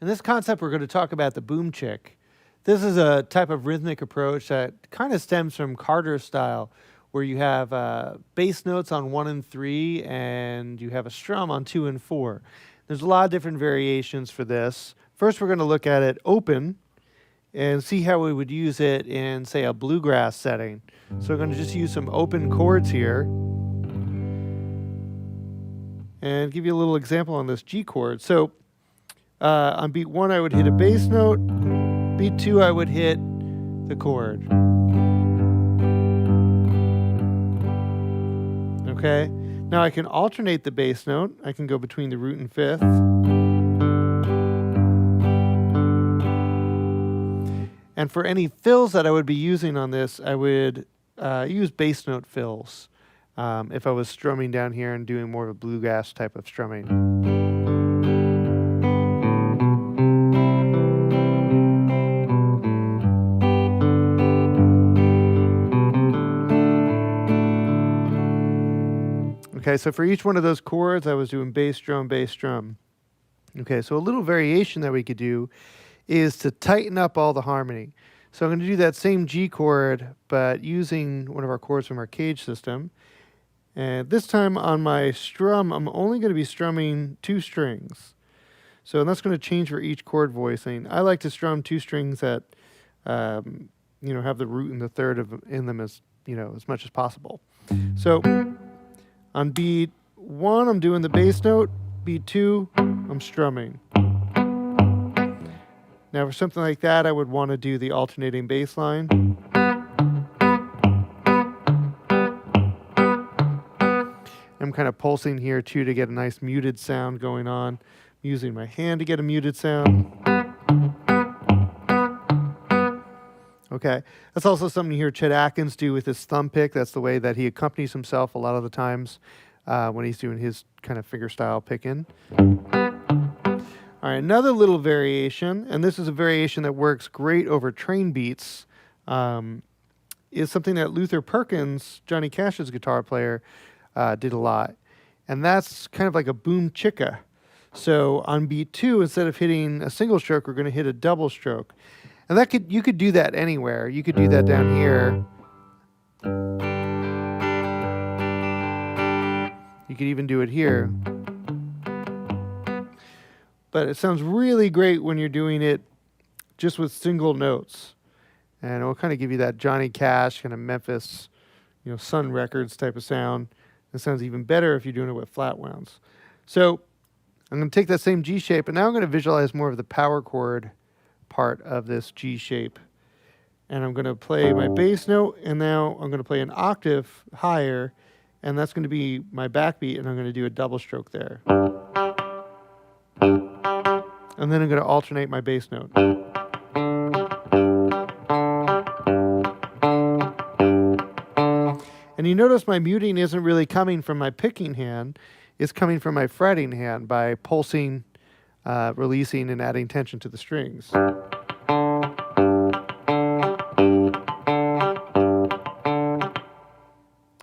In this concept, we're going to talk about the boom chick. This is a type of rhythmic approach that kind of stems from Carter style, where you have bass notes on 1 and 3, and you have a strum on 2 and 4. There's a lot of different variations for this. First, we're going to look at it open and see how we would use it in, say, a bluegrass setting. So we're going to just use some open chords here and give you a little example on this G chord. So on beat 1, I would hit a bass note. Beat 2, I would hit the chord. Okay, now I can alternate the bass note. I can go between the root and fifth. And for any fills that I would be using on this, I would use bass note fills if I was strumming down here and doing more of a bluegrass type of strumming. Okay, so for each one of those chords, I was doing bass drum, bass drum. Okay, so a little variation that we could do is to tighten up all the harmony. So I'm going to do that same G chord, but using one of our chords from our cage system. And this time on my strum, I'm only going to be strumming 2 strings. So that's going to change for each chord voicing. I like to strum 2 strings that, have the root and the third in them as much as possible. So on beat 1, I'm doing the bass note. Beat 2, I'm strumming. Now for something like that, I would want to do the alternating bass line. I'm kind of pulsing here too to get a nice muted sound going on. I'm using my hand to get a muted sound. Okay, that's also something you hear Chet Atkins do with his thumb pick. That's the way that he accompanies himself a lot of the times when he's doing his kind of finger style picking. All right, another little variation, and this is a variation that works great over train beats, is something that Luther Perkins, Johnny Cash's guitar player, did a lot. And that's kind of like a boom chicka. So on beat 2, instead of hitting a single stroke, we're going to hit a double stroke. And you could do that anywhere. You could do that down here. You could even do it here. But it sounds really great when you're doing it just with single notes. And it will kind of give you that Johnny Cash, kind of Memphis, Sun Records type of sound. It sounds even better if you're doing it with flat wounds. So I'm going to take that same G shape, and now I'm going to visualize more of the power chord part of this G shape. And I'm going to play my bass note, and now I'm going to play an octave higher, and that's going to be my backbeat, and I'm going to do a double stroke there. And then I'm going to alternate my bass note. And you notice my muting isn't really coming from my picking hand, it's coming from my fretting hand by pulsing, releasing, and adding tension to the strings.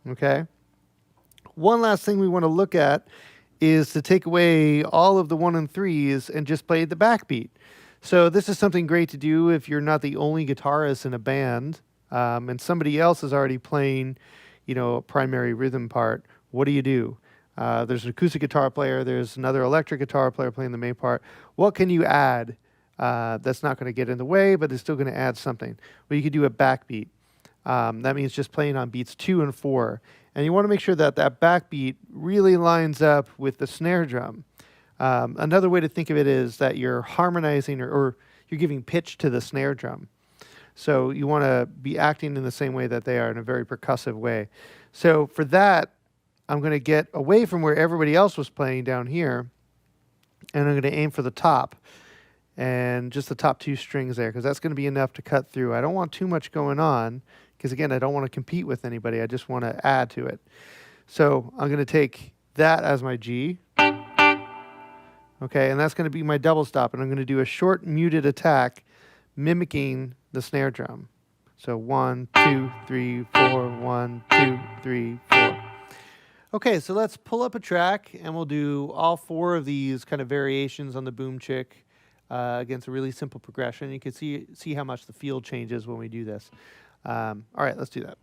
Okay? One last thing we want to look at is to take away all of the 1 and 3s and just play the backbeat. So this is something great to do if you're not the only guitarist in a band and somebody else is already playing, a primary rhythm part. What do? There's an acoustic guitar player, there's another electric guitar player playing the main part. What can you add that's not going to get in the way, but is still going to add something? Well, you could do a backbeat. That means just playing on beats 2 and 4. And you want to make sure that that backbeat really lines up with the snare drum. Another way to think of it is that you're harmonizing or you're giving pitch to the snare drum. So you want to be acting in the same way that they are, in a very percussive way. So for that, I'm going to get away from where everybody else was playing down here, and I'm going to aim for the top and just the top 2 strings there, because that's going to be enough to cut through. I don't want too much going on, because again, I don't want to compete with anybody. I just want to add to it. So I'm going to take that as my G. Okay, and that's going to be my double stop, and I'm going to do a short muted attack mimicking the snare drum. So 1, 2, 3, 4, 1, 2, 3, 4. Okay, so let's pull up a track, and we'll do all 4 of these kind of variations on the boom chick against a really simple progression. You can see how much the field changes when we do this. All right, let's do that.